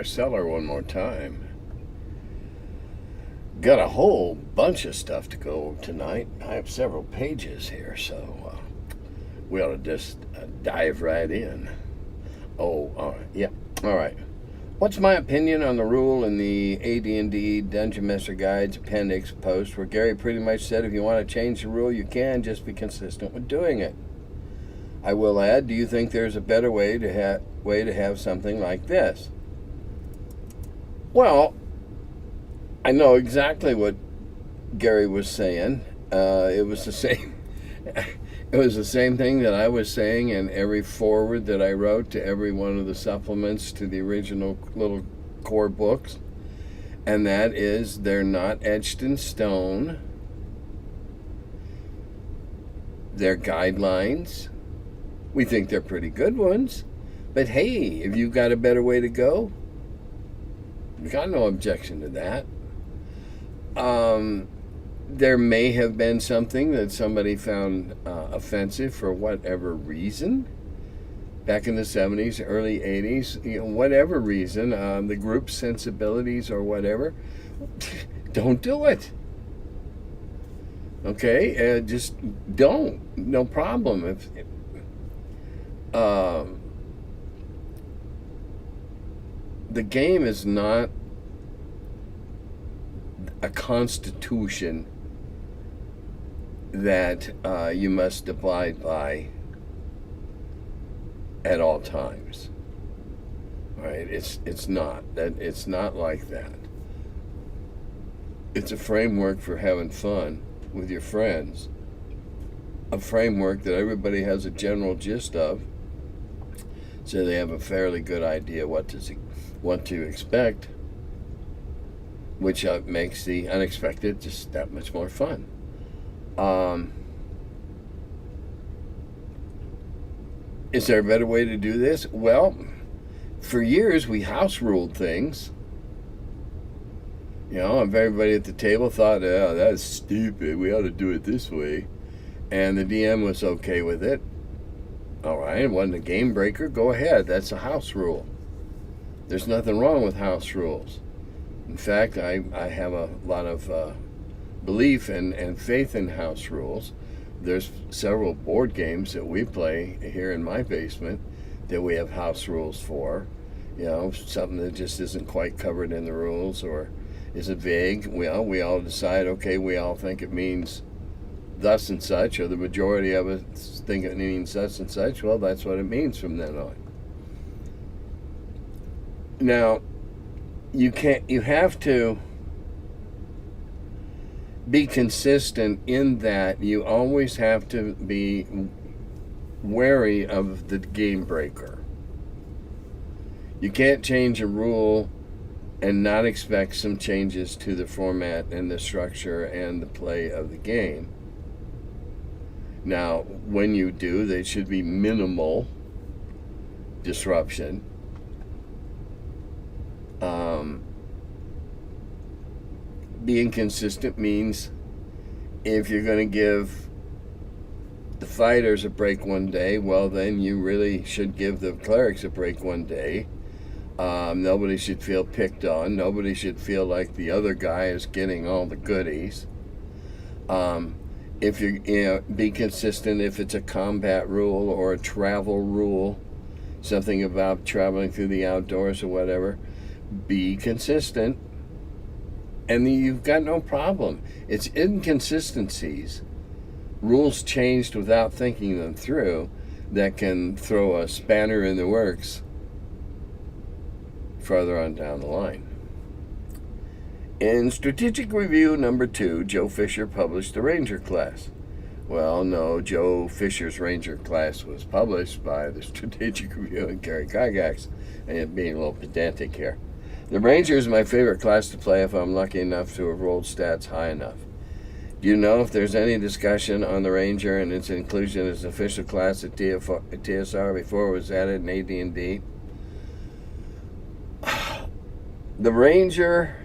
my cellar one more time. Got a whole bunch of stuff to go over tonight. I have several pages here, so we ought to just dive right in. Oh, yeah, all right. What's my opinion on the rule in the AD&D Dungeon Master Guide's appendix post where Gary pretty much said if you want to change the rule, you can, just be consistent with doing it. I will add, do you think there's a better way to have something like this? Well, I know exactly what Gary was saying. It was the same. It was the same thing that I was saying in every foreword that I wrote to every one of the supplements to the original little core books, and that is they're not etched in stone. They're guidelines. We think they're pretty good ones, but hey, if you've got a better way to go, we got no objection to that. There may have been something that somebody found offensive for whatever reason back in the 70s, early 80s, whatever reason, the group sensibilities or whatever. Don't do it. Okay, just don't. No problem. The game is not a constitution that you must abide by at all times. All right, it's not like that. It's a framework for having fun with your friends. A framework that everybody has a general gist of, so they have a fairly good idea what to expect, which makes the unexpected just that much more fun. Is there a better way to do this? Well, for years we house ruled things. If everybody at the table thought, oh, that's stupid, we ought to do it this way, and the DM was okay with it, all right, it wasn't a game breaker, go ahead, that's a house rule. There's nothing wrong with house rules. In fact, I have a lot of belief and faith in house rules. There's several board games that we play here in my basement that we have house rules for. Something that just isn't quite covered in the rules or isn't vague. We all decide, okay, we all think it means thus and such, or the majority of us think it means thus and such. Well, that's what it means from then on. Now, you have to be consistent in that you always have to be wary of the game breaker. You can't change a rule and not expect some changes to the format and the structure and the play of the game. Now, when you do, they should be minimal disruption. Being consistent means if you're going to give the fighters a break one day, well, then you really should give the clerics a break one day. Nobody should feel picked on. Nobody should feel like the other guy is getting all the goodies. If be consistent if it's a combat rule or a travel rule, something about traveling through the outdoors or whatever, be consistent. And you've got no problem. It's inconsistencies, rules changed without thinking them through, that can throw a spanner in the works farther on down the line. In Strategic Review number 2, Joe Fisher published the Ranger class. Well, no, Joe Fisher's Ranger class was published by the Strategic Review and Gary Gygax, and being a little pedantic here. The Ranger is my favorite class to play if I'm lucky enough to have rolled stats high enough. Do you know if there's any discussion on the Ranger and its inclusion as an official class at TSR before it was added in AD&D? The Ranger,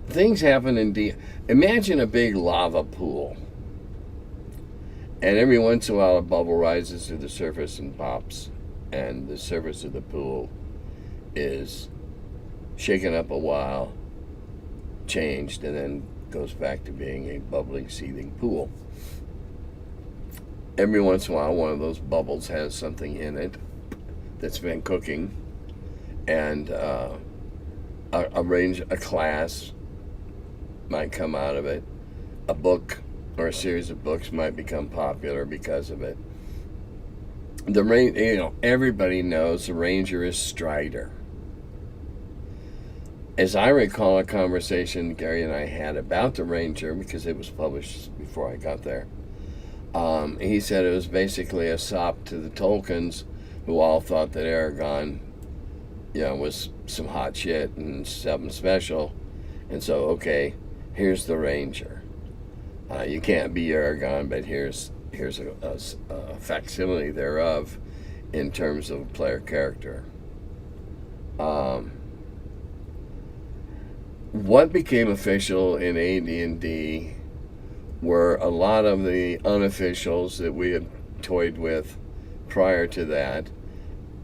things happen in D. Imagine a big lava pool, and every once in a while a bubble rises to the surface and pops. and the surface of the pool is shaken up a while, changed, and then goes back to being a bubbling, seething pool. Every once in a while, one of those bubbles has something in it that's been cooking, and a class might come out of it. A book or a series of books might become popular because of it. Everybody knows the Ranger is Strider. As I recall a conversation Gary and I had about the Ranger, because it was published before I got there, he said it was basically a sop to the Tolkiens, who all thought that Aragorn, was some hot shit and something special. And so, okay, here's the Ranger. You can't be Aragorn, but here's a facsimile thereof in terms of player character. What became official in AD&D were a lot of the unofficials that we had toyed with prior to that,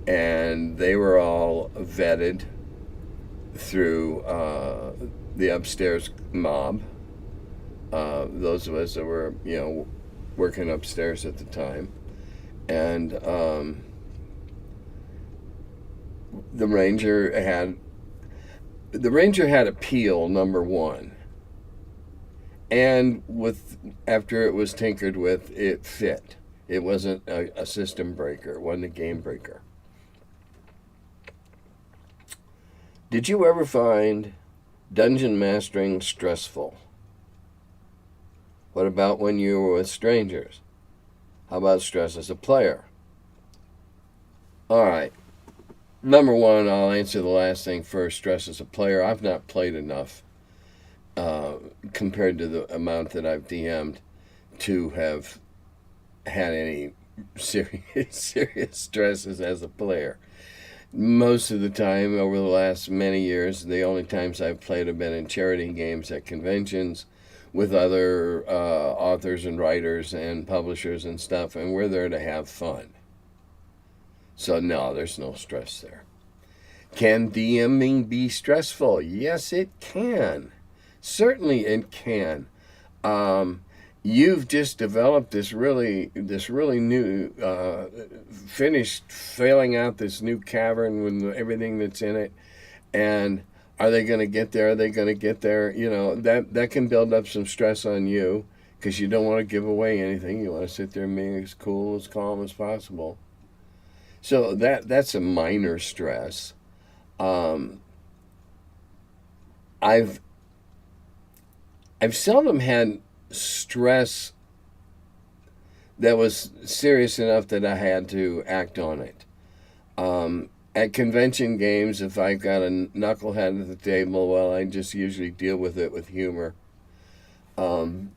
and they were all vetted through the upstairs mob. Those of us that were, working upstairs at the time. And the Ranger had appeal, number one. And after it was tinkered with, it fit. It wasn't a system breaker. It wasn't a game breaker. Did you ever find dungeon mastering stressful? What about when you were with strangers? How about stress as a player? All right. Number one, I'll answer the last thing first. Stress as a player. I've not played enough compared to the amount that I've DM'd to have had any serious stresses as a player. Most of the time, over the last many years, the only times I've played have been in charity games at conventions with other authors and writers and publishers and stuff, and we're there to have fun. So no, there's no stress there. Can DMing be stressful? Yes, it can. Certainly it can. You've just developed this really new, finished filling out this new cavern with everything that's in it, and are they going to get there? Are they going to get there? That can build up some stress on you because you don't want to give away anything. You want to sit there and be as cool, as calm as possible. So that's a minor stress. I've seldom had stress that was serious enough that I had to act on it. At convention games, if I've got a knucklehead at the table, well, I just usually deal with it with humor. Though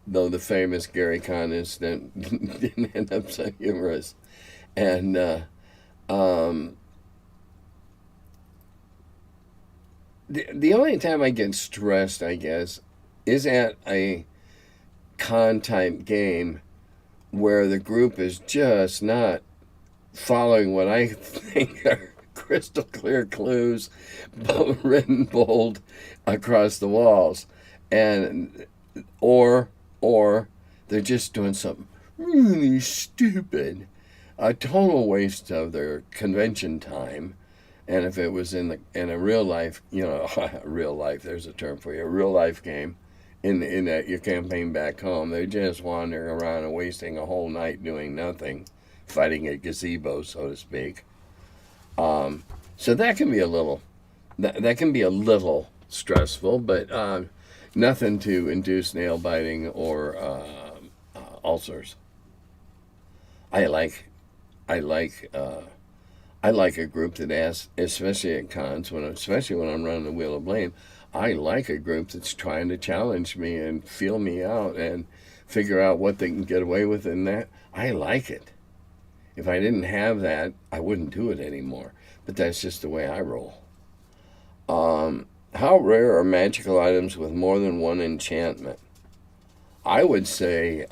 the famous Gary Kahn incident didn't end up so humorous. And the only time I get stressed, I guess, is at a con-type game where the group is just not following what I think are crystal clear clues written bold across the walls, and or they're just doing something really stupid, a total waste of their convention time. And if it was in a real life, real life, there's a term for you, a real life game, in your campaign back home, they're just wandering around and wasting a whole night doing nothing, fighting a gazebo, so to speak. So that can be a little stressful, but nothing to induce nail biting or ulcers. I like a group that asks, especially at cons, especially when I'm running the Wheel of Blame. I like a group that's trying to challenge me and feel me out and figure out what they can get away with in that. I like it. If I didn't have that, I wouldn't do it anymore. But that's just the way I roll. How rare are magical items with more than one enchantment? I would say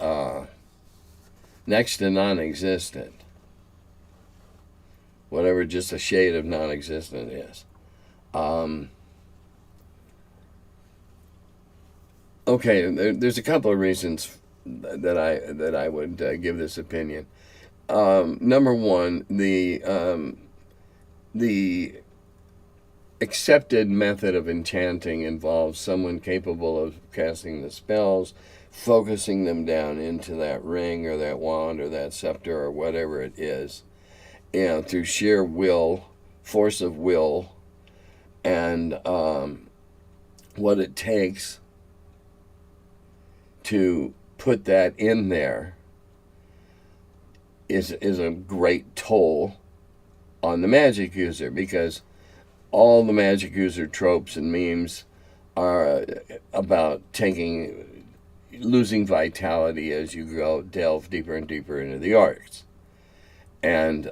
next to non-existent. whatever just a shade of non-existent is. Okay, there's a couple of reasons that I would give this opinion. Number one, the accepted method of enchanting involves someone capable of casting the spells, focusing them down into that ring or that wand or that scepter or whatever it is, through sheer will, force of will, and what it takes to put that in there is a great toll on the magic user, because all the magic user tropes and memes are about losing vitality as you go delve deeper and deeper into the arts. And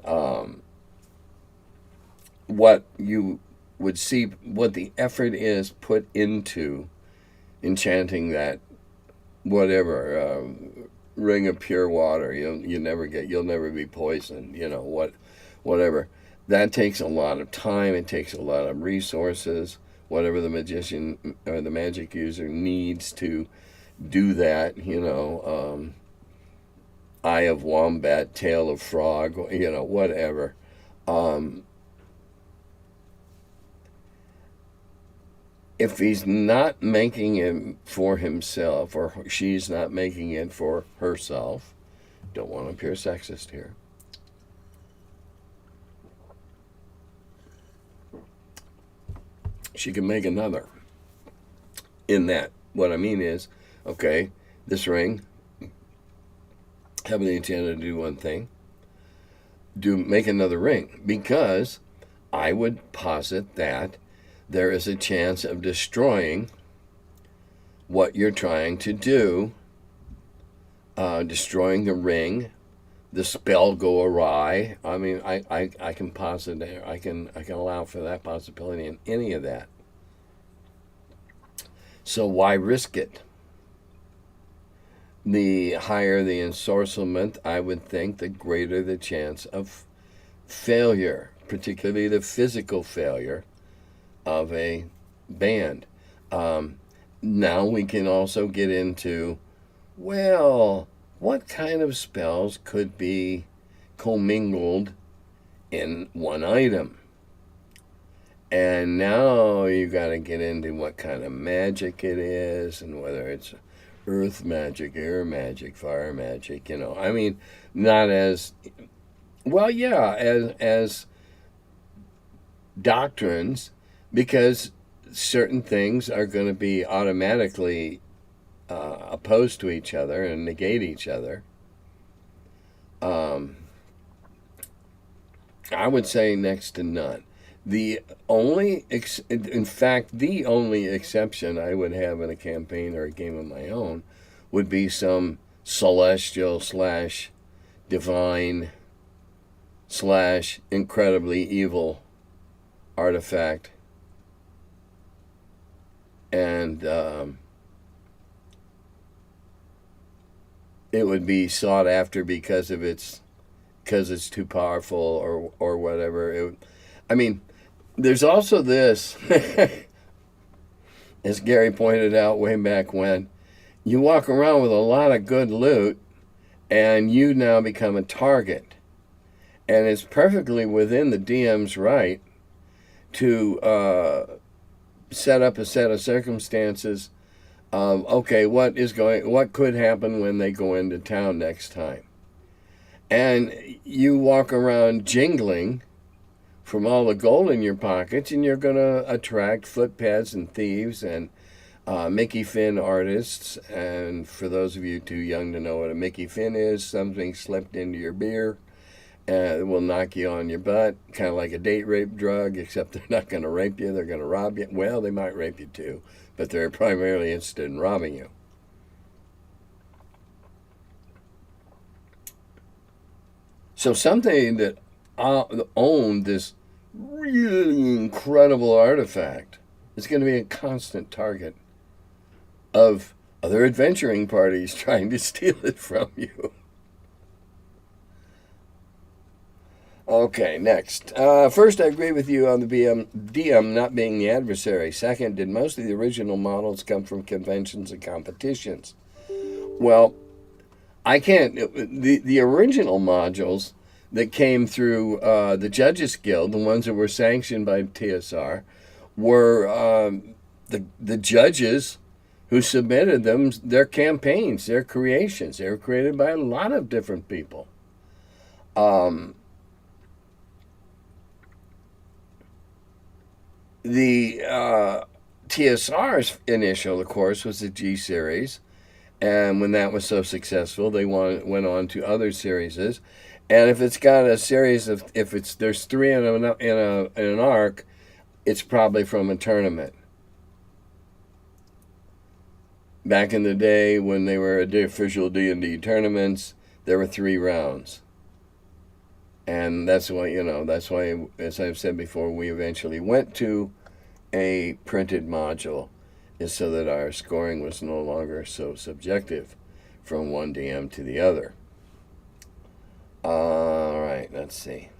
what you would see, what the effort is put into enchanting that whatever ring of pure water, you'll never be poisoned, whatever. That takes a lot of time. It takes a lot of resources. Whatever the magician or the magic user needs to do that, eye of wombat, tail of frog, whatever. If he's not making it for himself, or she's not making it for herself, don't want to appear sexist here, she can make another. In that, what I mean is, okay, this ring, having the intent to do one thing, make another ring, because I would posit that there is a chance of destroying what you're trying to do, destroying the ring, the spell go awry. I mean, I can posit, I can allow for that possibility in any of that. So why risk it? The higher the ensorcelment, I would think, the greater the chance of failure, particularly the physical failure of a band. Now we can also get into, well, what kind of spells could be commingled in one item? And now you got to get into what kind of magic it is, and whether it's earth magic, air magic, fire magic, I mean, not as, well, yeah, as doctrines, because certain things are going to be automatically opposed to each other and negate each other. I would say next to none. The only exception I would have in a campaign or a game of my own would be some celestial / divine / incredibly evil artifact. And it would be sought after because it's too powerful or whatever. I mean, there's also this, as Gary pointed out way back when, you walk around with a lot of good loot and you now become a target. And it's perfectly within the DM's right to set up a set of circumstances of, okay, what could happen when they go into town next time. And you walk around jingling from all the gold in your pockets, and you're going to attract footpads and thieves and Mickey Finn artists. And for those of you too young to know what a Mickey Finn is, something slipped into your beer and it will knock you on your butt, kind of like a date rape drug, except they're not going to rape you, they're going to rob you. Well, they might rape you too, but they're primarily interested in robbing you. So something that owned this really incredible artifact is going to be a constant target of other adventuring parties trying to steal it from you. Okay, next. First, I agree with you on the DM not being the adversary. Second, did most of the original models come from conventions and competitions? Well, I can't. The original modules that came through the Judges Guild, the ones that were sanctioned by TSR, were the judges who submitted them, their campaigns, their creations. They were created by a lot of different people. The TSR's initial, of course, was the G series, and when that was so successful, they went on to other series. And if it's got a series of, there's three in an arc, it's probably from a tournament. Back in the day when they were the official D&D tournaments, there were 3 rounds. And that's why, as I've said before, we eventually went to a printed module, is so that our scoring was no longer so subjective from one DM to the other. All right, let's see.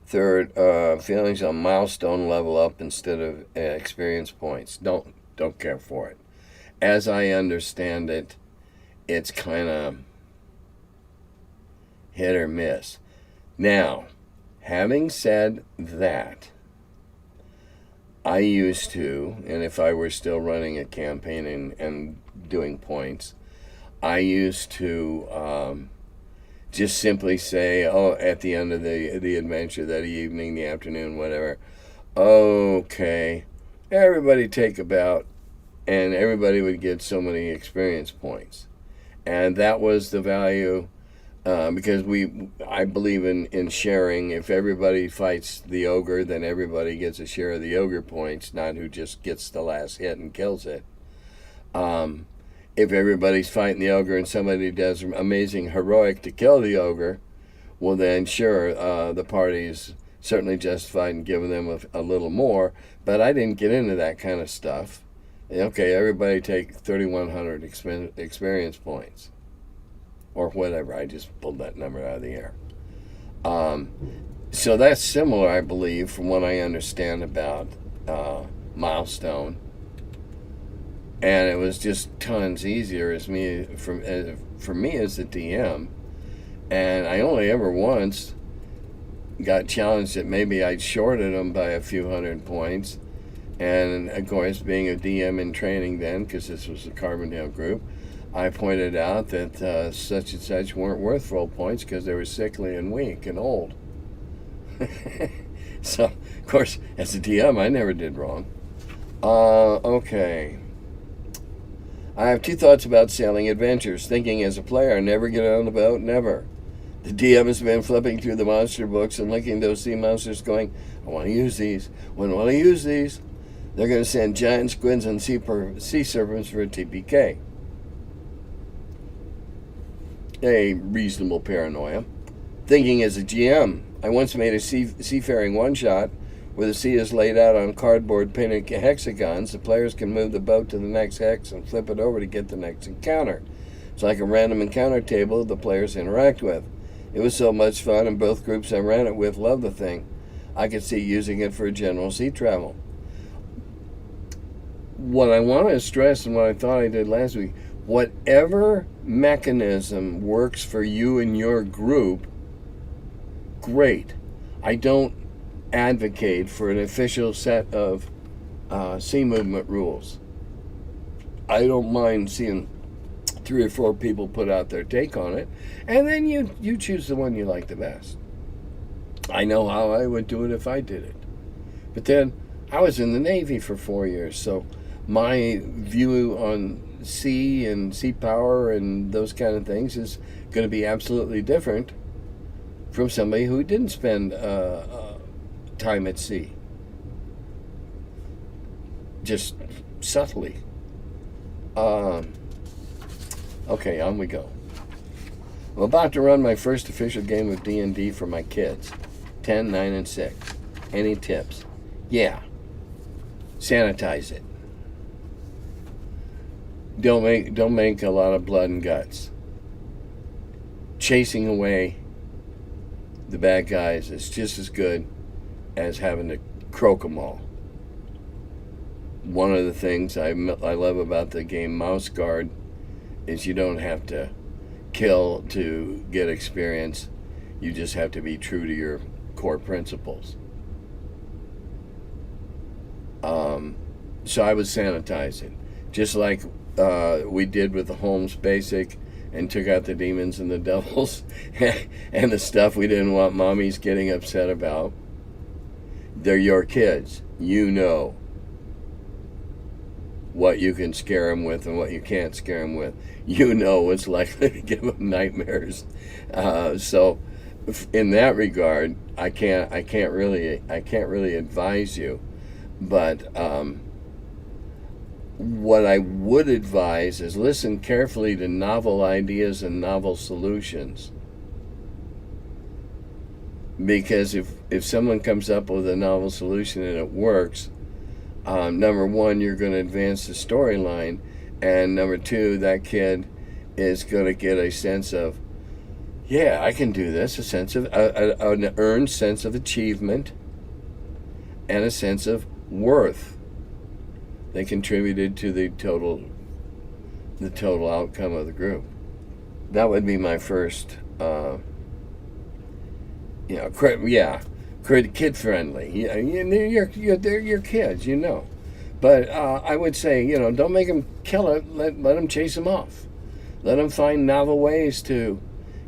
Third, feelings on milestone level up instead of experience points. Don't care for it. As I understand it, it's kind of hit or miss. Now, having said that, I used to, and if I were still running a campaign and doing points, I used to just simply say, at the end of the adventure, that evening, the afternoon, whatever, okay, everybody take about, and everybody would get so many experience points. And that was the value, because I believe in sharing. If everybody fights the ogre, then everybody gets a share of the ogre points, not who just gets the last hit and kills it. If everybody's fighting the ogre and somebody does amazing heroic to kill the ogre, well then sure, the party's certainly justified in giving them a little more, but I didn't get into that kind of stuff. Okay, everybody take 3,100 experience points. Or whatever, I just pulled that number out of the air. So that's similar, I believe, from what I understand about milestone. And it was just tons easier for me as the DM. And I only ever once got challenged that maybe I'd shorted them by a few hundred points. And of course, being a DM in training then, because this was the Carbondale group, I pointed out that such and such weren't worth full points because they were sickly and weak and old. So, of course, as a DM, I never did wrong. Okay. I have 2 thoughts about sailing adventures. Thinking as a player, never get on the boat, never. The DM has been flipping through the monster books and looking at those sea monsters going, I want to use these. When will I use these? They're going to send giant squids and sea serpents for a TPK. A reasonable paranoia. Thinking as a GM, I once made a seafaring one-shot where the sea is laid out on cardboard painted hexagons. The players can move the boat to the next hex and flip it over to get the next encounter. It's like a random encounter table the players interact with. It was so much fun, and both groups I ran it with loved the thing. I could see using it for general sea travel. What I want to stress, and what I thought I did last week, whatever mechanism works for you and your group, great. I don't advocate for an official set of sea movement rules. I don't mind seeing 3 or 4 people put out their take on it, and then you choose the one you like the best. I know how I would do it if I did it. But then, I was in the Navy for 4 years, so my view on sea and sea power and those kind of things is going to be absolutely different from somebody who didn't spend time at sea. Just subtly. Okay, on we go. I'm about to run my first official game of D&D for my kids. 10, 9, and 6. Any tips? Yeah. Sanitize it. don't make a lot of blood and guts. Chasing away the bad guys is just as good as having to croak them all. One of the things I love about the game Mouse Guard is you don't have to kill to get experience. You just have to be true to your core principles. So I was sanitizing, just like we did with the Holmes Basic, and took out the demons and the devils and the stuff we didn't want mommies getting upset about. They're your kids. You know what you can scare them with and what you can't scare them with. You know what's likely to give them nightmares. So in that regard, I can't really advise you. But what I would advise is listen carefully to novel ideas and novel solutions. Because if someone comes up with a novel solution and it works, number one, you're going to advance the storyline, and number two, that kid is going to get a sense of, yeah, I can do this, a sense of an earned sense of achievement and a sense of worth. They contributed to the total outcome of the group. That would be my first, kid friendly. They're your kids, you know. But I would say, don't make them kill it. Let them chase them off. Let them find novel ways to,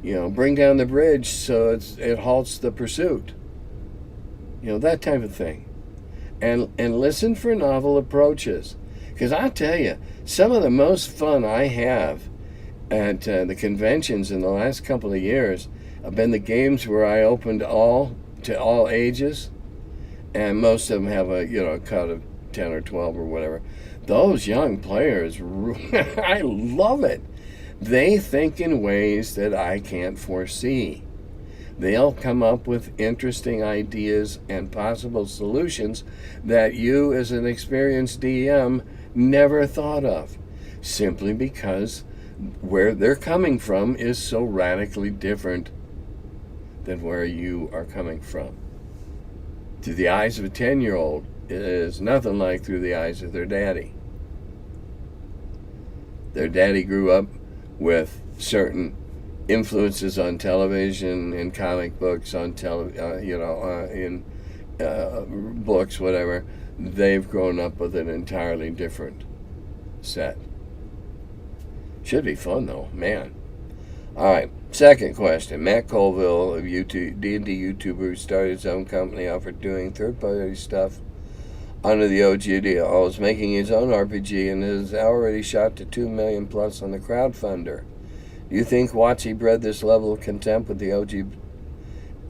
bring down the bridge so it halts the pursuit. That type of thing. And listen for novel approaches. Because I tell you, some of the most fun I have at the conventions in the last couple of years have been the games where I opened to all ages, and most of them have a cut of 10 or 12 or whatever. Those young players, I love it. They think in ways that I can't foresee. They'll come up with interesting ideas and possible solutions that you, as an experienced DM, never thought of, simply because where they're coming from is so radically different than where you are coming from. Through the eyes of a 10-year-old, it is nothing like through the eyes of their daddy. Their daddy grew up with certain influences on television, in comic books, in books, whatever. They've grown up with an entirely different set. Should be fun though, man. All right, second question. Matt Colville, of YouTube, D&D YouTuber who started his own company, offered doing third-party stuff under the OG deal. Is making his own RPG and has already shot to 2 million plus on the crowdfunder. Do you think WotC bred this level of contempt with the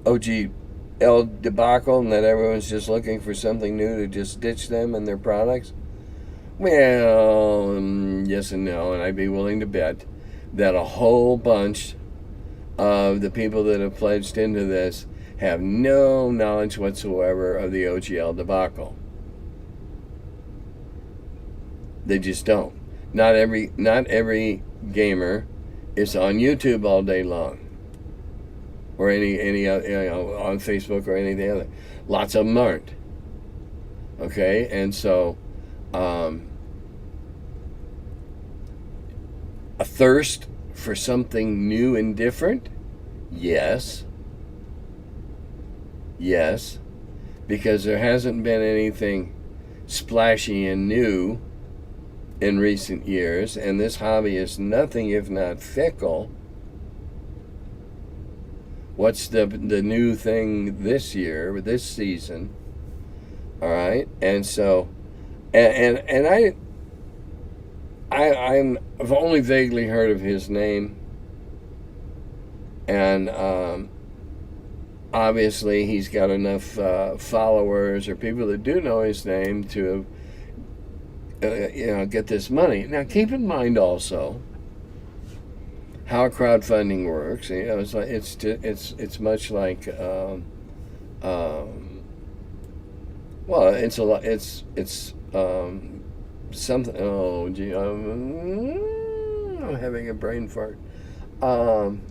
OGL debacle, and that everyone's just looking for something new to just ditch them and their products? Well, yes and no, and I'd be willing to bet that a whole bunch of the people that have pledged into this have no knowledge whatsoever of the OGL debacle. They just don't. Not every gamer is on YouTube all day long, or any on Facebook or any of the other. Lots of them aren't. Okay, and so a thirst for something new and different, yes, because there hasn't been anything splashy and new in recent years, and this hobby is nothing if not fickle. What's the new thing this year, this season? All right, and so, and I've only vaguely heard of his name, and obviously he's got enough followers or people that do know his name to get this money. Now, keep in mind also how crowdfunding works. It's like it's much like something. Oh, gee, I'm having a brain fart. Um,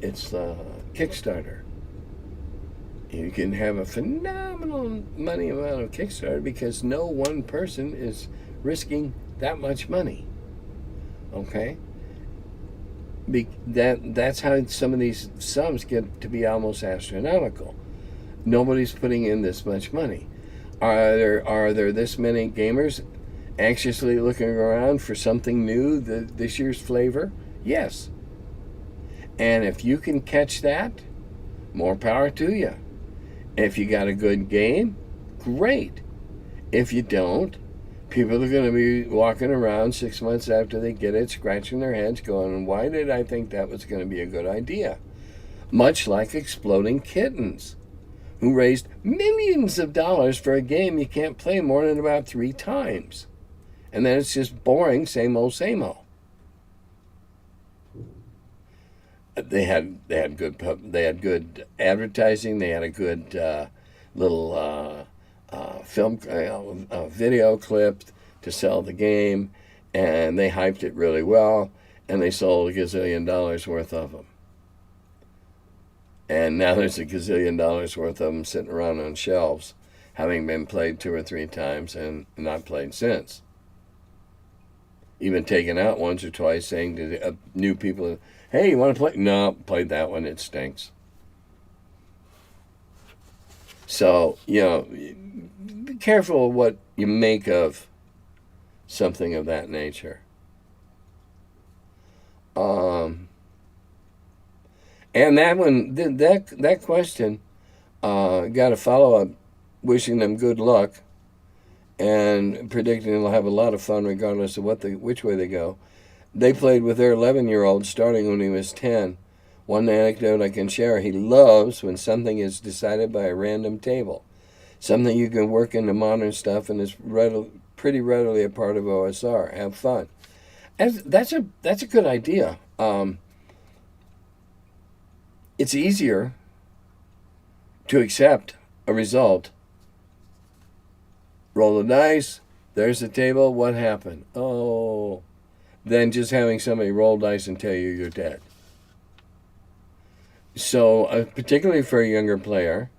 it's Kickstarter. You can have a phenomenal money amount of Kickstarter because no one person is risking that much money. Okay, that's how some of these sums get to be almost astronomical. Nobody's putting in this much money. Are there this many gamers anxiously looking around for something new, this year's flavor? Yes. And if you can catch that, more power to you. If you got a good game, great. If you don't, people are going to be walking around 6 months after they get it, scratching their heads, going, why did I think that was going to be a good idea? Much like Exploding Kittens, who raised millions of dollars for a game you can't play more than about 3 times. And then it's just boring, same old, same old. They had good advertising. They had a good little film video clip to sell the game, and they hyped it really well. And they sold a gazillion dollars worth of them. And now there's a gazillion dollars worth of them sitting around on shelves, having been played 2 or 3 times and not played since. Even taken out once or twice, saying to new people, hey, you want to play? No, played that one, it stinks. So, be careful what you make of something of that nature. And that one, that question, got a follow-up wishing them good luck and predicting they'll have a lot of fun regardless of which way they go. They played with their 11-year-old starting when he was 10. One anecdote I can share, he loves when something is decided by a random table. Something you can work into modern stuff and is pretty readily a part of OSR. Have fun. That's a good idea. It's easier to accept a result. Roll the dice, there's the table, what happened? Oh, than just having somebody roll dice and tell you you're dead. So, particularly for a younger player,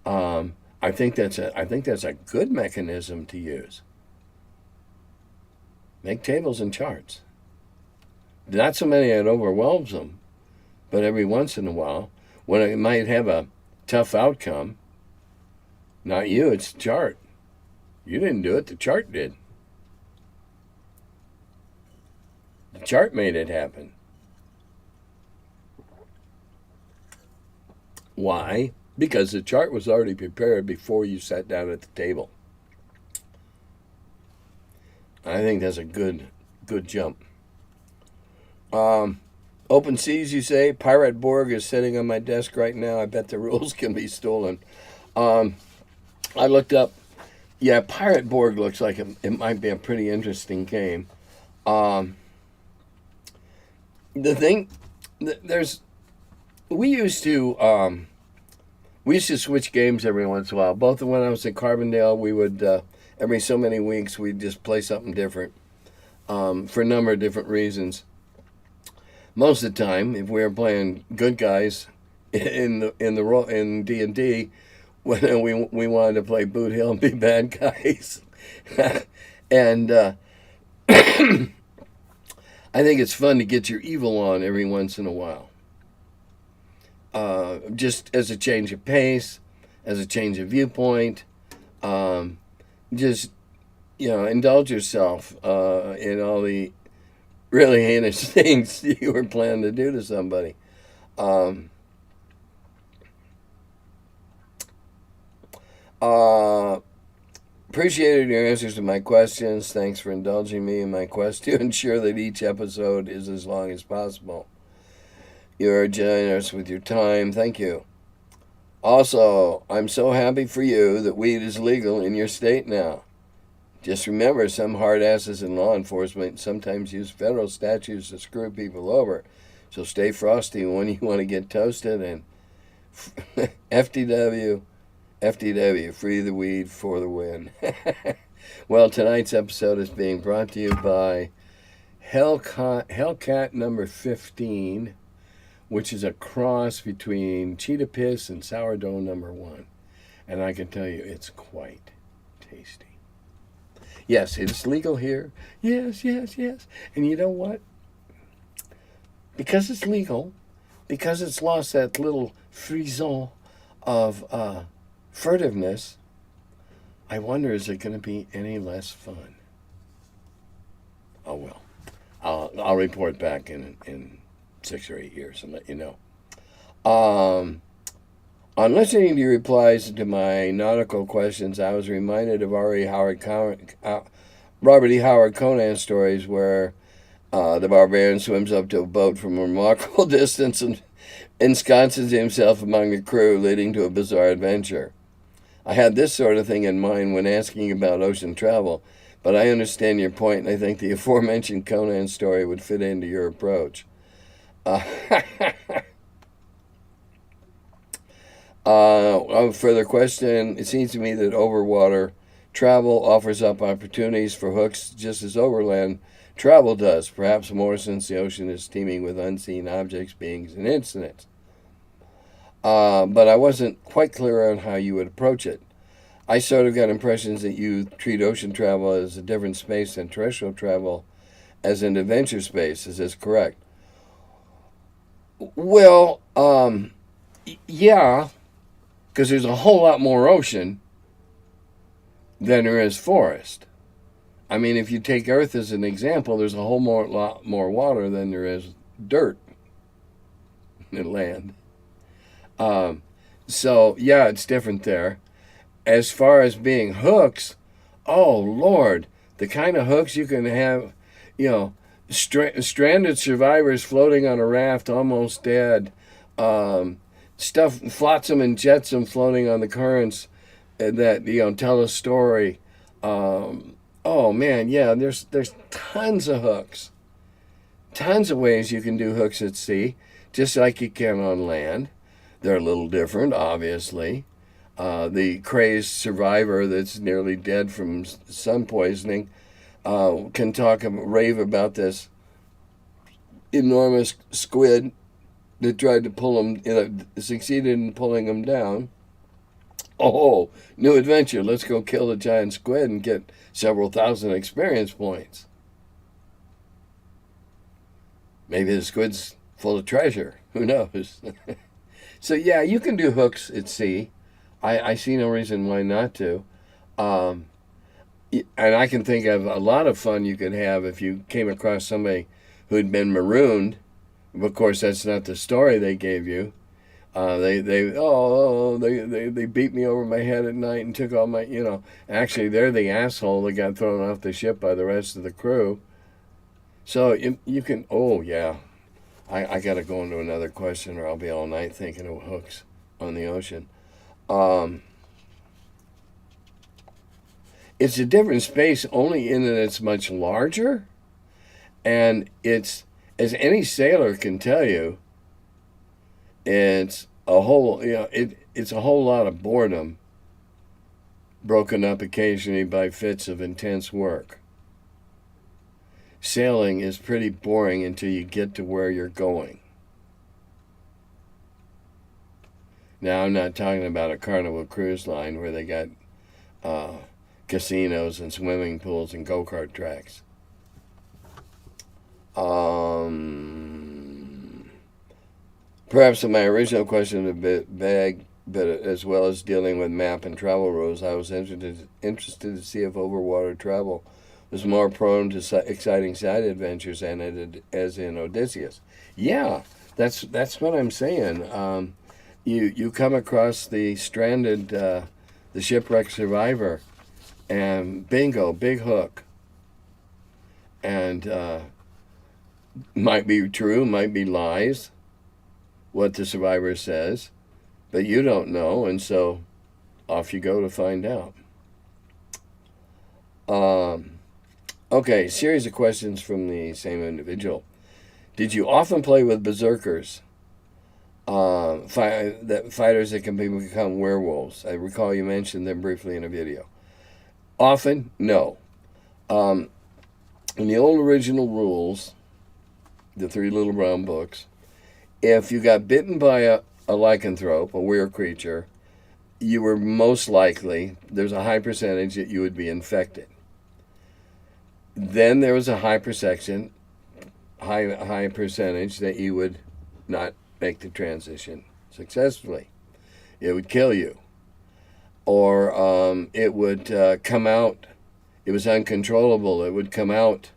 I think that's a good mechanism to use. Make tables and charts. Not so many it overwhelms them, but every once in a while, when it might have a tough outcome, not you, it's the chart. You didn't do it, the chart did. The chart made it happen. Why? Because the chart was already prepared before you sat down at the table. I think that's a good jump. Open Seas, you say? Pirate Borg is sitting on my desk right now. I bet the rules can be stolen. I looked up. Yeah, Pirate Borg looks like it might be a pretty interesting game. The thing, we used to switch games every once in a while. Both when I was at Carbondale, we would every so many weeks we'd just play something different for a number of different reasons. Most of the time, if we were playing good guys in D&D, when we wanted to play Boot Hill and be bad guys, and I think it's fun to get your evil on every once in a while. Just as a change of pace, as a change of viewpoint, just indulge yourself in all the really heinous things you were planning to do to somebody. Appreciated your answers to my questions. Thanks for indulging me in my quest to ensure that each episode is as long as possible. You are generous with your time. Thank you. Also, I'm so happy for you that weed is legal in your state now. Just remember, some hard asses in law enforcement sometimes use federal statutes to screw people over. So stay frosty when you want to get toasted, and FTW FTW, free the weed for the win. Well, tonight's episode is being brought to you by Hellcat number 15, which is a cross between cheetah piss and sourdough number 1. And I can tell you, it's quite tasty. Yes, it's legal here. Yes. And you know what? Because it's legal, because it's lost that little frisson of furtiveness, I wonder, is it going to be any less fun? Oh, well. I'll report back in 6 or 8 years and let you know. On listening to your replies to my nautical questions, I was reminded of Robert E. Howard Conan stories where the barbarian swims up to a boat from a remarkable distance and ensconces himself among the crew, leading to a bizarre adventure. I had this sort of thing in mind when asking about ocean travel, but I understand your point, and I think the aforementioned Conan story would fit into your approach. A further question. It seems to me that overwater travel offers up opportunities for hooks just as overland travel does, perhaps more since the ocean is teeming with unseen objects, beings, and incidents. But I wasn't quite clear on how you would approach it. I sort of got impressions that you treat ocean travel as a different space than terrestrial travel as an adventure space. Is this correct? Well, yeah, because there's a whole lot more ocean than there is forest. I mean, if you take Earth as an example, there's a lot more water than there is dirt in land. So, yeah, it's different there. As far as being hooks, oh, Lord, the kind of hooks you can have, stranded survivors floating on a raft almost dead, stuff, flotsam and jetsam floating on the currents that, tell a story. Oh, man, yeah, there's tons of hooks. Tons of ways you can do hooks at sea, just like you can on land. They're a little different, obviously. The crazed survivor that's nearly dead from sun poisoning can rave about this enormous squid that tried to pull him, succeeded in pulling him down. Oh, new adventure. Let's go kill the giant squid and get several thousand experience points. Maybe the squid's full of treasure. Who knows? So, yeah, you can do hooks at sea. I see no reason why not to. And I can think of a lot of fun you could have if you came across somebody who had been marooned. Of course, that's not the story they gave you. They beat me over my head at night and took all my, Actually, they're the asshole that got thrown off the ship by the rest of the crew. So you can, oh, yeah. I got to go into another question or I'll be all night thinking of hooks on the ocean. It's a different space only in that it's much larger, and it's, as any sailor can tell you, it's a whole, it's a whole lot of boredom broken up occasionally by fits of intense work. Sailing is pretty boring until you get to where you're going. Now, I'm not talking about a Carnival cruise line where they got casinos and swimming pools and go-kart tracks. Perhaps in my original question a bit vague, but as well as dealing with map and travel rules, I was interested to see if overwater travel was more prone to exciting side adventures as in Odysseus. Yeah, that's what I'm saying. You come across the stranded, the shipwrecked survivor, and bingo, big hook. And might be true, might be lies, what the survivor says, but you don't know, and so off you go to find out. Okay, series of questions from the same individual. Did you often play with berserkers? fighters that can become werewolves. I recall you mentioned them briefly in a video. Often, no. In the old original rules, the 3 little brown books, if you got bitten by a lycanthrope, a weird creature, you were most likely, there's a high percentage that you would be infected. Then there was a high percentage that you would not make the transition successfully. It would kill you. Or it would come out. It was uncontrollable. It would come out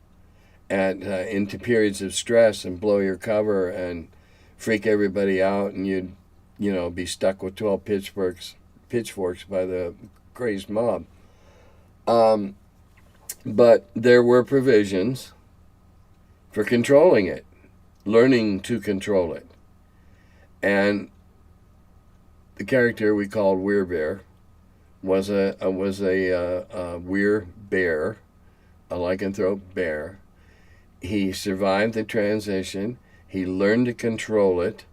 into periods of stress and blow your cover and freak everybody out, and you'd be stuck with 12 pitchforks by the crazed mob. But there were provisions for controlling it, learning to control it. And the character we called Werebear was a werebear, a lycanthrope bear. He survived the transition. He learned to control it,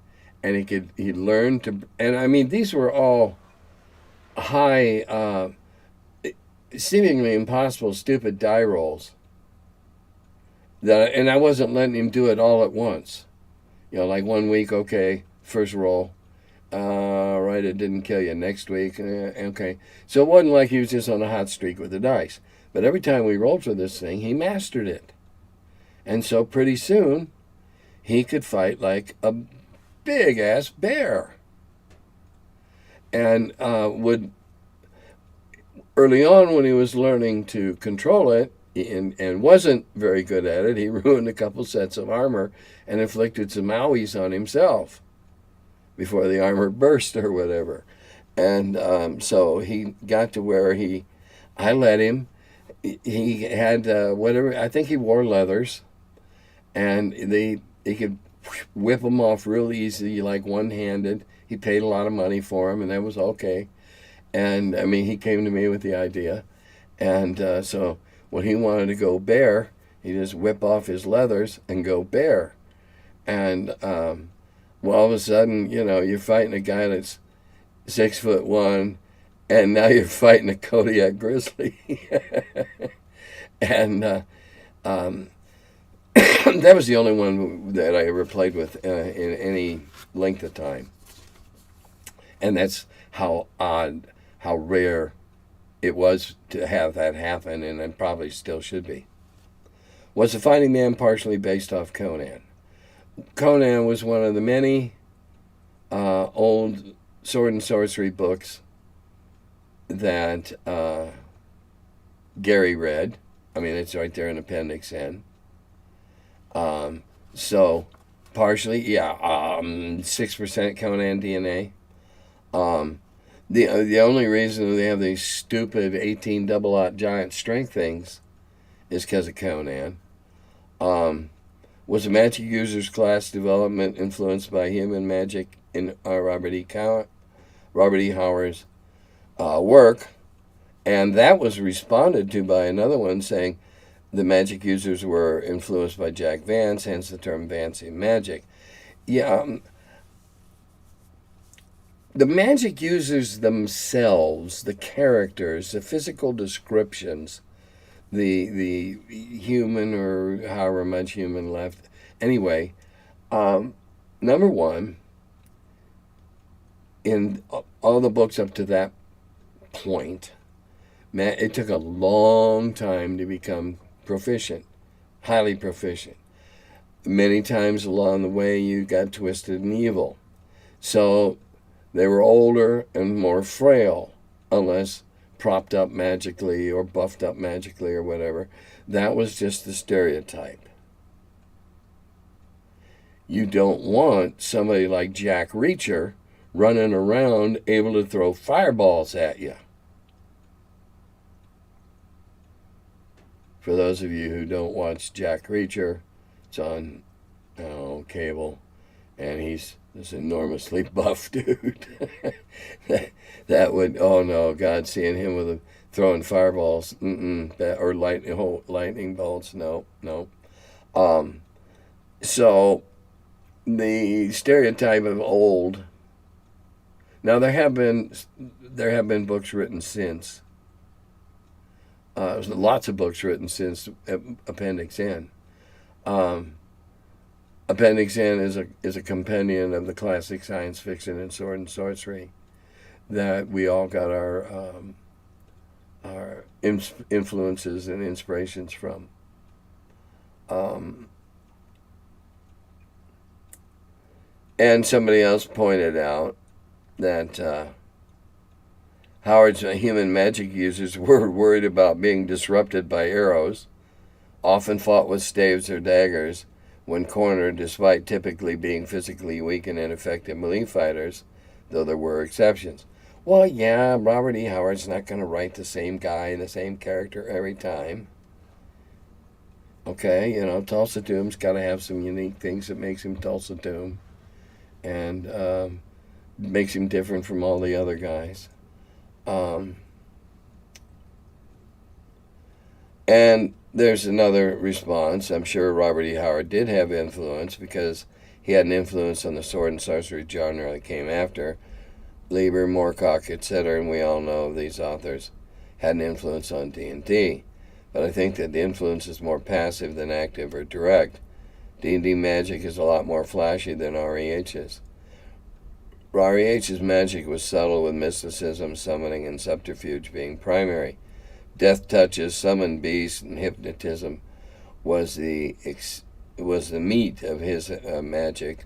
and he learned to. And I mean, these were all high, seemingly impossible, stupid die rolls. And I wasn't letting him do it all at once. Like 1 week, okay, first roll. Right, it didn't kill you. Next week, okay. So it wasn't like he was just on a hot streak with the dice. But every time we rolled for this thing, he mastered it. And so pretty soon, he could fight like a big-ass bear. And early on when he was learning to control it, and wasn't very good at it, he ruined a couple sets of armor and inflicted some owies on himself before the armor burst or whatever. And so he got to where I let him. He had whatever, I think he wore leathers, and he could whip them off real easy, like one-handed. He paid a lot of money for them, and that was okay. And I mean, he came to me with the idea, and so when he wanted to go bear, he just whip off his leathers and go bear. And well, all of a sudden, you're fighting a guy that's 6'1", and now you're fighting a Kodiak grizzly. And that was the only one that I ever played with in any length of time. And that's how rare it was to have that happen, and it probably still should be. Was The Fighting Man partially based off Conan? Conan was one of the many old sword and sorcery books that Gary read. I mean, it's right there in Appendix N. So, partially, 6% Conan DNA. The only reason they have these stupid 18 double-aught giant strength things is because of Conan. Was the magic users class development influenced by human magic in Robert E. Howard's work? And that was responded to by another one saying the magic users were influenced by Jack Vance, hence the term Vancing magic. Yeah, the magic users themselves, the characters, the physical descriptions, the human or however much human left. Anyway, number one, in all the books up to that point, it took a long time to become proficient, highly proficient. Many times along the way, you got twisted and evil. So they were older and more frail, unless propped up magically or buffed up magically or whatever. That was just the stereotype. You don't want somebody like Jack Reacher running around able to throw fireballs at you. For those of you who don't watch Jack Reacher, it's on cable, and he's this enormously buff dude. that would, oh no, God, seeing him throwing fireballs, or lightning bolts, no. So the stereotype of old. Now there have been books written since. Lots of books written since Appendix N. Appendix N is a compendium of the classic science fiction and sword and sorcery that we all got our influences and inspirations from. And somebody else pointed out that Howard's human magic users were worried about being disrupted by arrows, often fought with staves or daggers when cornered, despite typically being physically weak and ineffective melee fighters, though there were exceptions. Well, yeah, Robert E. Howard's not going to write the same guy and the same character every time. Okay, Tulsa Doom's got to have some unique things that makes him Tulsa Doom and makes him different from all the other guys. And there's another response. I'm sure Robert E. Howard did have influence because he had an influence on the sword and sorcery genre that came after. Lieber, Moorcock, etc., and we all know these authors had an influence on D&D. But I think that the influence is more passive than active or direct. D&D magic is a lot more flashy than REH's. REH's magic was subtle, with mysticism, summoning, and subterfuge being primary. Death touches, summon beasts, and hypnotism was the meat of his magic.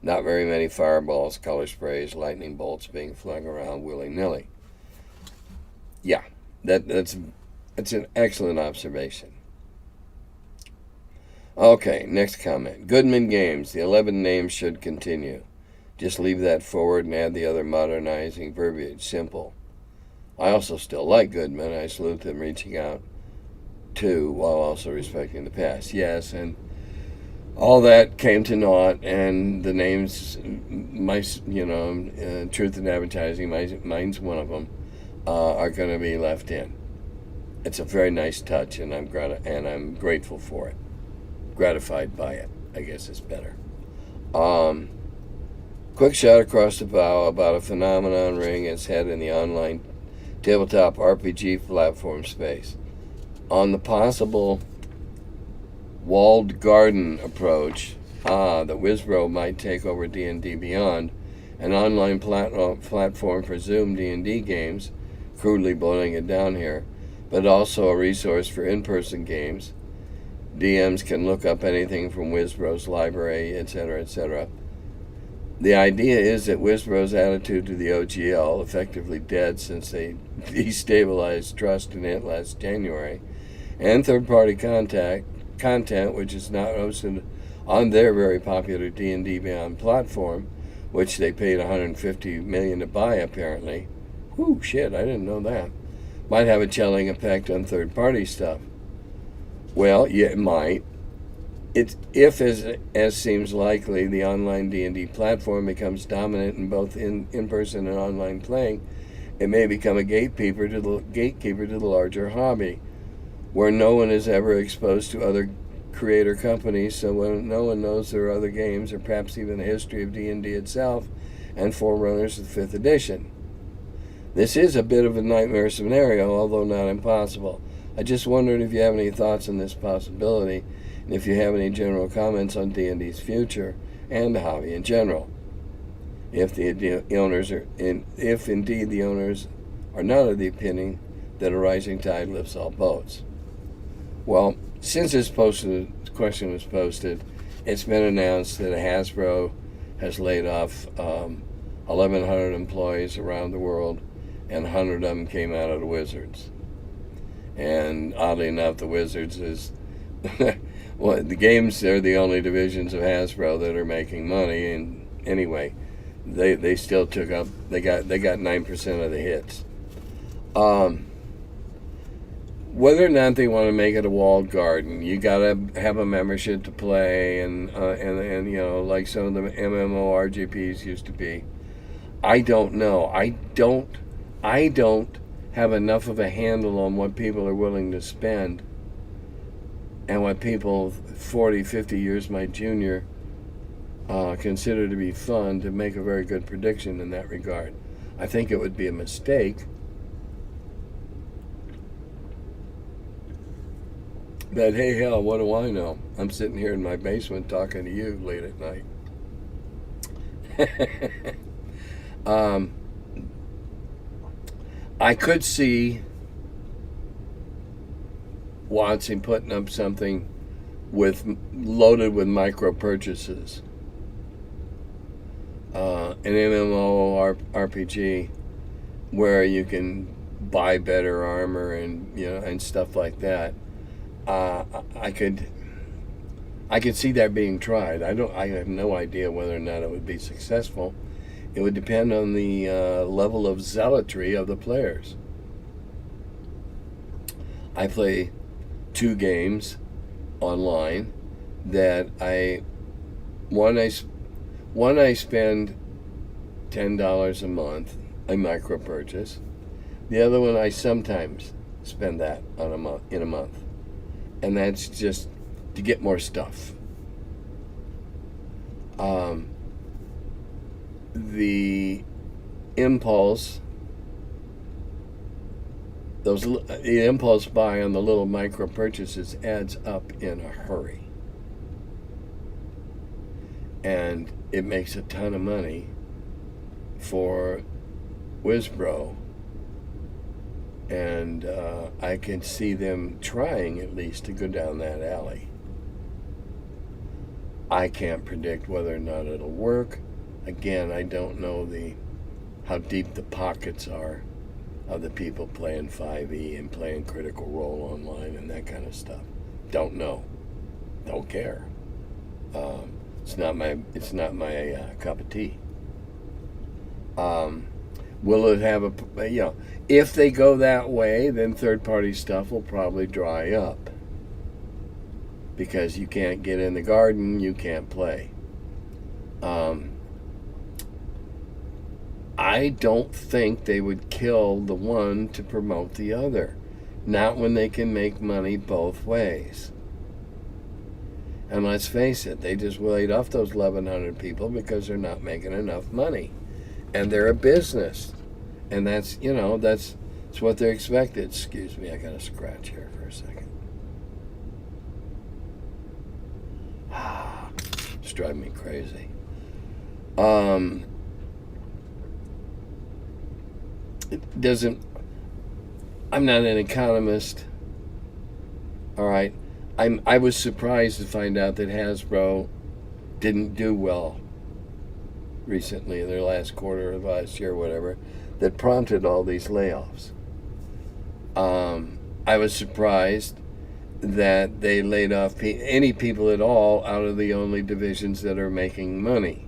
Not very many fireballs, color sprays, lightning bolts being flung around willy-nilly. Yeah, that's an excellent observation. Okay, next comment. Goodman Games. The 11 names should continue. Just leave that forward and add the other modernizing verbiage. Simple. I also still like Goodman. I salute them reaching out to, while also respecting the past. Yes, and all that came to naught, and the names, Truth in Advertising, mine's one of them, are going to be left in. It's a very nice touch, and I'm grateful for it. Gratified by it, I guess is better. Quick shot across the bow about a phenomenon rearing its head in the online tabletop RPG platform space. On the possible walled garden approach that Wizbro might take over D&D Beyond, an online platform for Zoom D&D games, crudely boiling it down here, but also a resource for in-person games. DMs can look up anything from Wizbro's library, etc., etc. The idea is that Wizbro's attitude to the OGL, effectively dead since they destabilized trust in it last January, and third-party content, which is not hosted on their very popular D&D Beyond platform, which they paid $150 million to buy, apparently. Whew, shit, I didn't know that. Might have a chilling effect on third-party stuff. Well, yeah, it might. If, as seems likely, the online D&D platform becomes dominant in both in-person and online playing, it may become a gatekeeper to the larger hobby, where no one is ever exposed to other creator companies, so when no one knows there are other games, or perhaps even the history of D&D itself, and forerunners of 5th edition. This is a bit of a nightmare scenario, although not impossible. I just wondered if you have any thoughts on this possibility, and if you have any general comments on D&D's future and the hobby in general. If indeed the owners are not of the opinion that a rising tide lifts all boats. Well, since this question was posted, it's been announced that Hasbro has laid off 1,100 employees around the world, and 100 of them came out of the Wizards. And oddly enough, the Wizards is well, the games are the only divisions of Hasbro that are making money, and anyway, they still they got 9% of the hits. Whether or not they want to make it a walled garden, you gotta have a membership to play, and like some of the MMORPGs used to be. I don't know. I don't have enough of a handle on what people are willing to spend, and what people 40, 50 years my junior consider to be fun to make a very good prediction in that regard. I think it would be a mistake. But hey, hell, what do I know? I'm sitting here in my basement talking to you late at night. I could see WotC putting up something loaded with micro purchases. An MMO RPG where you can buy better armor and stuff like that. I could see that being tried. I have no idea whether or not it would be successful. It would depend on the level of zealotry of the players. I play 2 games online that one I spend $10 a month, a micro purchase. The other one I sometimes spend that in a month. And that's just to get more stuff. The impulse buy on the little micro purchases adds up in a hurry. And it makes a ton of money for Wizbro. And I can see them trying at least to go down that alley. I can't predict whether or not it'll work. Again, I don't know how deep the pockets are of the people playing 5e and playing Critical Role online and that kind of stuff. Don't know. Don't care. It's not my cup of tea. Will it have if they go that way, then third-party stuff will probably dry up. Because you can't get in the garden, you can't play. I don't think they would kill the one to promote the other. Not when they can make money both ways. And let's face it, they just laid off those 1,100 people because they're not making enough money. And they're a business. And that's what they're expected. Excuse me, I got a scratch here for a second. It's driving me crazy. I'm not an economist. All right. I was surprised to find out that Hasbro didn't do well recently in their last quarter of last year or whatever, that prompted all these layoffs. I was surprised that they laid off any people at all out of the only divisions that are making money.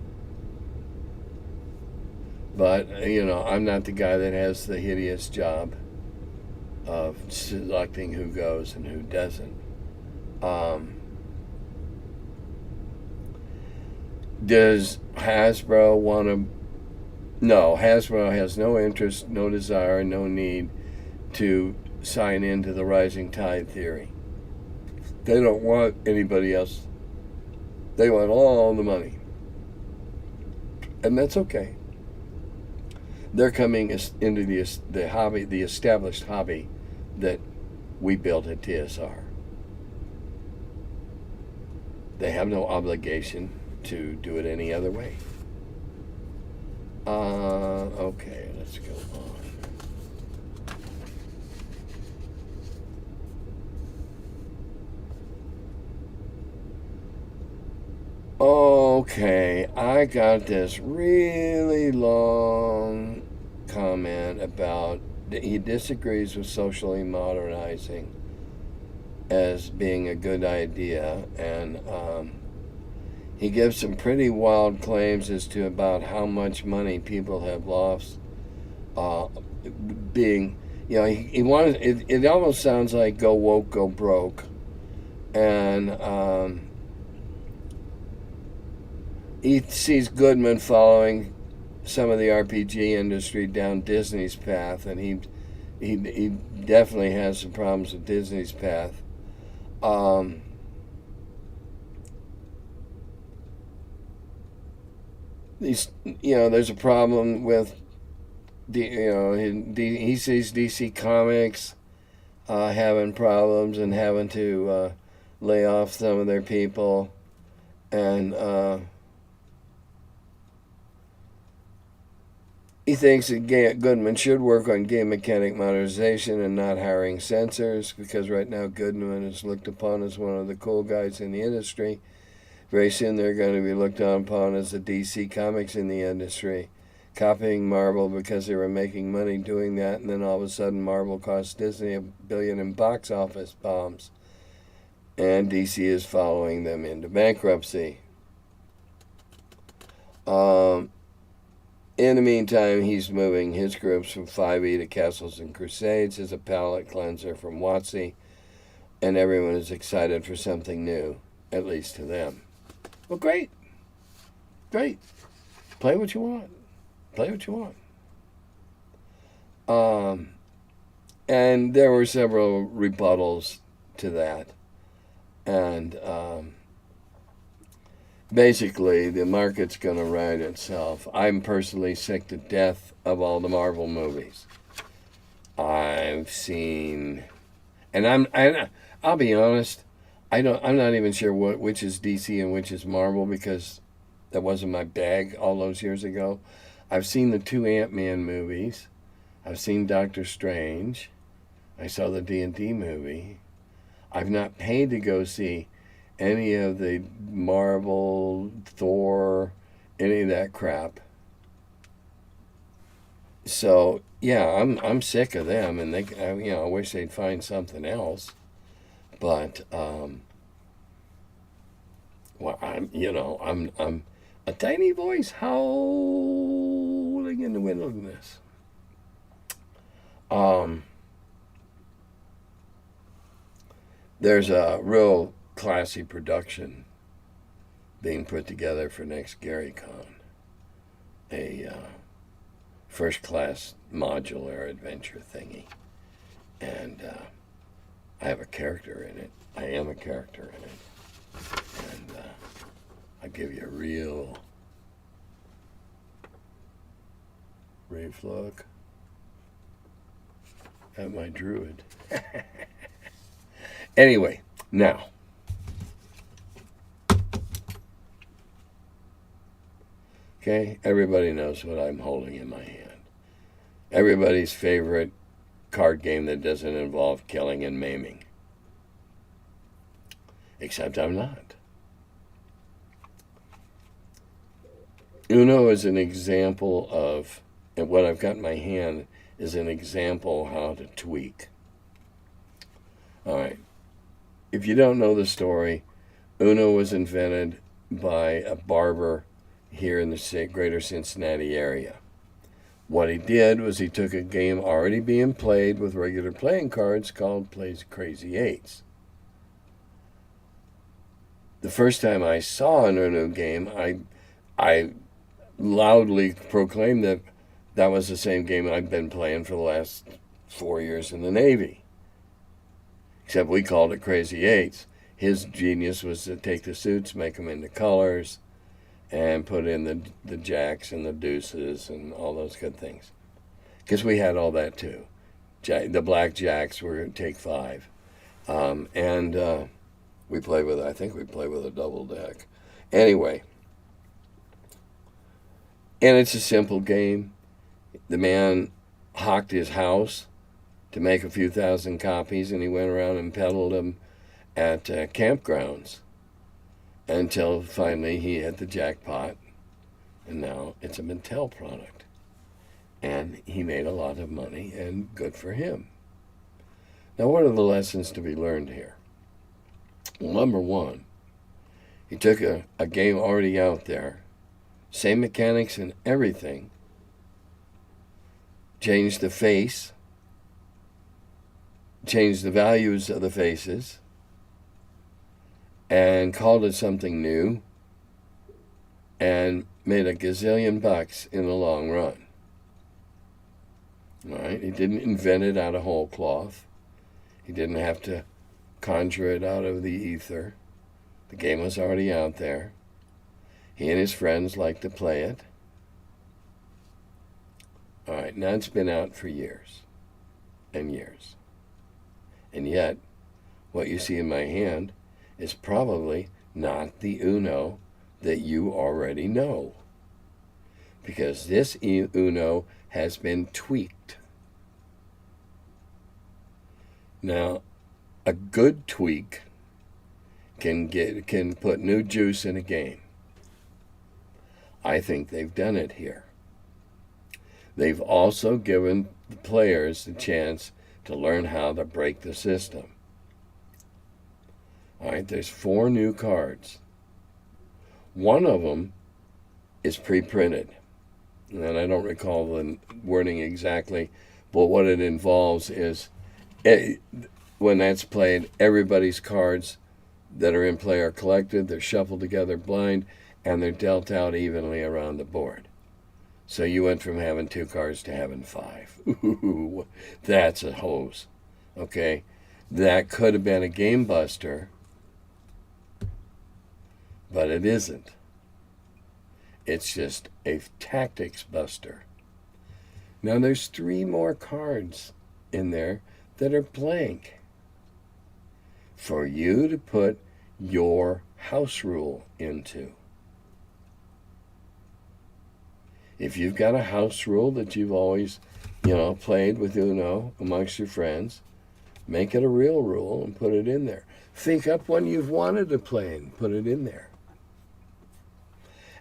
But, I'm not the guy that has the hideous job of selecting who goes and who doesn't. Does Hasbro want to... No, Hasbro has no interest, no desire, no need to sign into the rising tide theory. They don't want anybody else. They want all the money. And that's okay. They're coming into the hobby, the established hobby that we built at TSR. They have no obligation to do it any other way. Okay, let's go on. Okay, I got this really long comment about he disagrees with socially modernizing as being a good idea, and he gives some pretty wild claims as to about how much money people have lost being, he wanted, it almost sounds like go woke, go broke. And he sees Goodman following some of the RPG industry down Disney's path, and he definitely has some problems with Disney's path. there's a problem with he sees DC Comics having problems and having to lay off some of their people, and he thinks that Goodman should work on game mechanic modernization and not hiring censors, because right now Goodman is looked upon as one of the cool guys in the industry. Very soon they're going to be looked upon as the DC Comics in the industry, copying Marvel because they were making money doing that, and then all of a sudden Marvel cost Disney $1 billion in box office bombs, and DC is following them into bankruptcy. In the meantime, he's moving his groups from 5e to Castles and Crusades as a palate cleanser from WotC, and everyone is excited for something new, at least to them. Well, great. Great. Play what you want. Play what you want. And there were several rebuttals to that. And basically, the market's going to right itself. I'm personally sick to death of all the Marvel movies. I've seen, and I'll be honest, I'm not even sure which is DC and which is Marvel, because that wasn't my bag all those years ago. I've seen the 2 Ant-Man movies. I've seen Doctor Strange. I saw the D&D movie. I've not paid to go see any of the Marvel, Thor, any of that crap. So yeah, I'm sick of them, and I wish they'd find something else. But well, I'm a tiny voice howling in the wilderness. There's a real classy production being put together for next GaryCon. A first-class modular adventure thingy. And I have a character in it. I am a character in it. And I'll give you a real brief look at my druid. Anyway, now, okay, everybody knows what I'm holding in my hand. Everybody's favorite card game that doesn't involve killing and maiming. Except I'm not. Uno is an example of, and what I've got in my hand is an example of how to tweak. All right. If you don't know the story, Uno was invented by a barber here in the greater Cincinnati area. What he did was he took a game already being played with regular playing cards called Crazy Eights. The first time I saw an Uno game, I loudly proclaimed that that was the same game I've been playing for the last 4 years in the Navy. Except we called it Crazy Eights. His genius was to take the suits, make them into colors, and put in the jacks and the deuces and all those good things. Because we had all that too. The black jacks were take 5. We played with, I think we played with a double deck. Anyway. And it's a simple game. The man hawked his house to make a few thousand copies, and he went around and peddled them at campgrounds until finally he hit the jackpot, and now it's a Mattel product. And he made a lot of money, and good for him. Now, what are the lessons to be learned here? Well, number one, he took a game already out there, same mechanics and everything, changed the face, changed the values of the faces, and called it something new, and made a gazillion bucks in the long run. All right? He didn't invent it out of whole cloth. He didn't have to conjure it out of the ether. The game was already out there. He and his friends like to play it. All right, now it's been out for years and years. And yet, what you see in my hand is probably not the Uno that you already know. Because this Uno has been tweaked. Now, a good tweak can put new juice in a game. I think they've done it here. They've also given the players the chance to learn how to break the system. All right, there's 4 new cards. One of them is pre-printed, and I don't recall the wording exactly, but what it involves is when that's played, everybody's cards that are in play are collected, they're shuffled together blind, and they're dealt out evenly around the board. So you went from having 2 cards to having 5. Ooh, that's a hose. Okay? That could have been a game buster, but it isn't. It's just a tactics buster. Now there's 3 more cards in there that are blank for you to put your house rule into. If you've got a house rule that you've always, played with Uno amongst your friends, make it a real rule and put it in there. Think up one you've wanted to play and put it in there.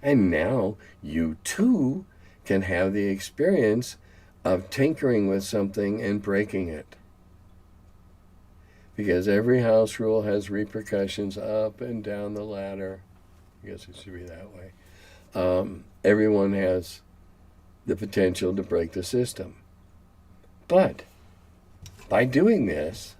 And now you too can have the experience of tinkering with something and breaking it. Because every house rule has repercussions up and down the ladder. I guess it should be that way. Everyone has the potential to break the system. But by doing this,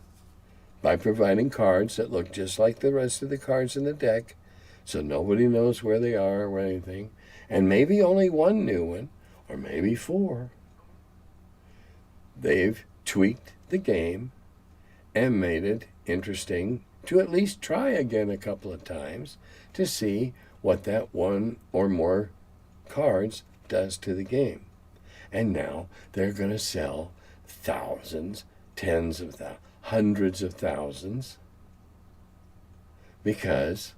by providing cards that look just like the rest of the cards in the deck, so nobody knows where they are or anything, and maybe only 1 new one, or maybe 4, they've tweaked the game and made it interesting to at least try again a couple of times to see what that 1 or more cards does to the game. And now they're going to sell thousands, tens of thousands, hundreds of thousands. Because,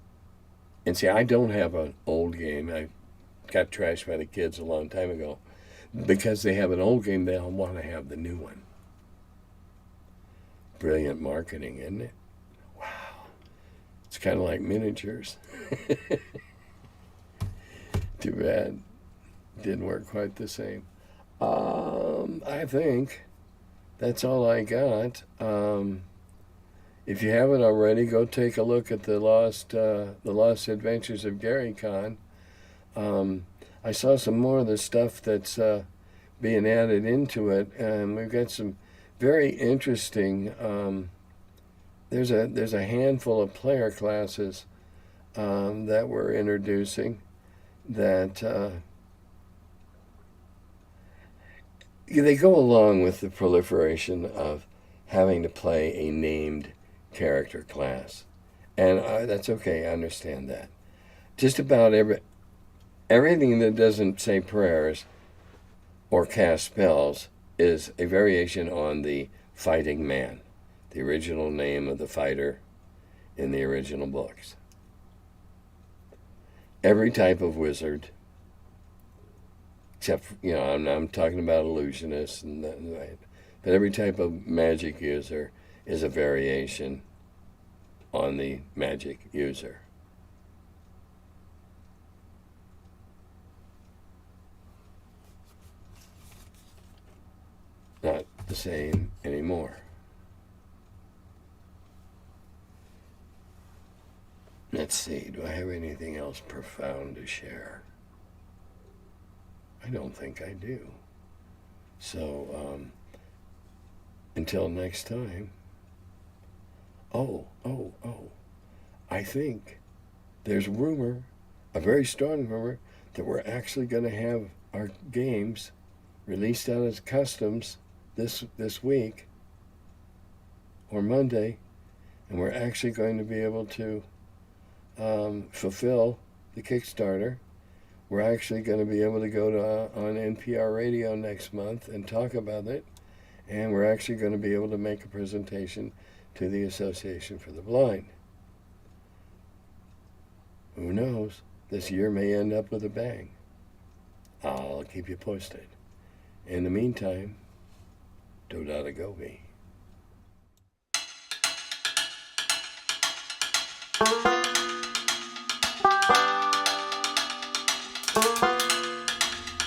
and see, I don't have an old game. I got trashed by the kids a long time ago. Because they have an old game, they'll want to have the new one. Brilliant marketing, isn't it? Wow. It's kind of like miniatures. Too bad. Didn't work quite the same. I think that's all I got. If you haven't already, go take a look at the Lost Adventures of Gary Con. I saw some more of the stuff that's being added into it, and we've got some very interesting. There's a handful of player classes that we're introducing that. They go along with the proliferation of having to play a named character class. And that's okay, I understand that. Just about everything that doesn't say prayers or cast spells is a variation on the fighting man, the original name of the fighter in the original books. Every type of wizard, except, I'm talking about illusionists, but every type of magic user is a variation on the magic user. Not the same anymore. Let's see, do I have anything else profound to share? I don't think I do. So, until next time. Oh, I think there's a rumor, a very strong rumor, that we're actually going to have our games released out as customs this week or Monday, and we're actually going to be able to fulfill the Kickstarter We're actually going to be able to go to on NPR radio next month and talk about it. And we're actually going to be able to make a presentation to the Association for the Blind. Who knows? This year may end up with a bang. I'll keep you posted. In the meantime, Dodada Gobi.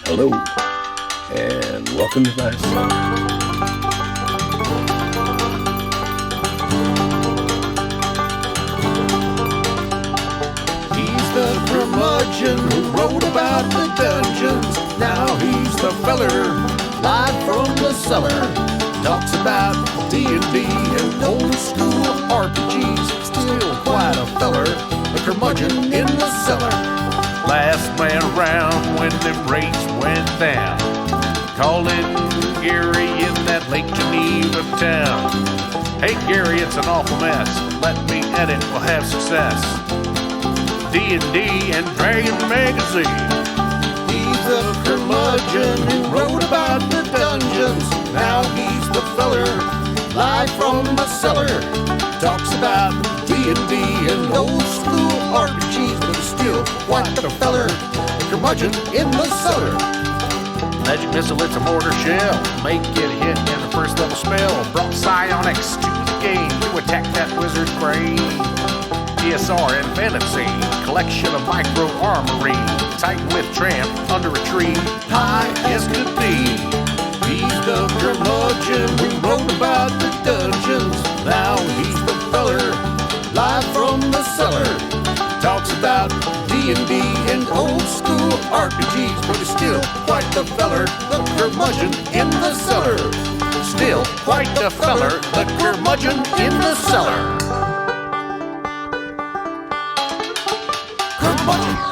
Hello, and welcome to my cellar. He's the curmudgeon who wrote about the dungeons. Now he's the feller, live from the cellar. Talks about D&D and old school RPGs. Still quite a feller, the curmudgeon in the cellar. Last man around when them rates went down. Calling Gary in that Lake Geneva town. Hey Gary, it's an awful mess. Let me edit, we'll have success. D&D and Dragon Magazine. He's a curmudgeon who wrote about the dungeons. Now he's the feller, live from the cellar. Talks about D&D and old school RPGs, but he's still quite the feller, the curmudgeon in the cellar. Magic missile, it's a mortar shell. Make it hit in the first level spell. Brought psionics to the game to attack that wizard's brain. DSR and fantasy, collection of micro armory. Titan with tramp under a tree, high as could be. He's the curmudgeon who wrote about the dungeons. Now he's the feller, live from the cellar. Talks about D&D and old school RPGs, but he's still quite the feller, the curmudgeon in the cellar. Still quite the feller, the curmudgeon in the cellar. Curmudgeon.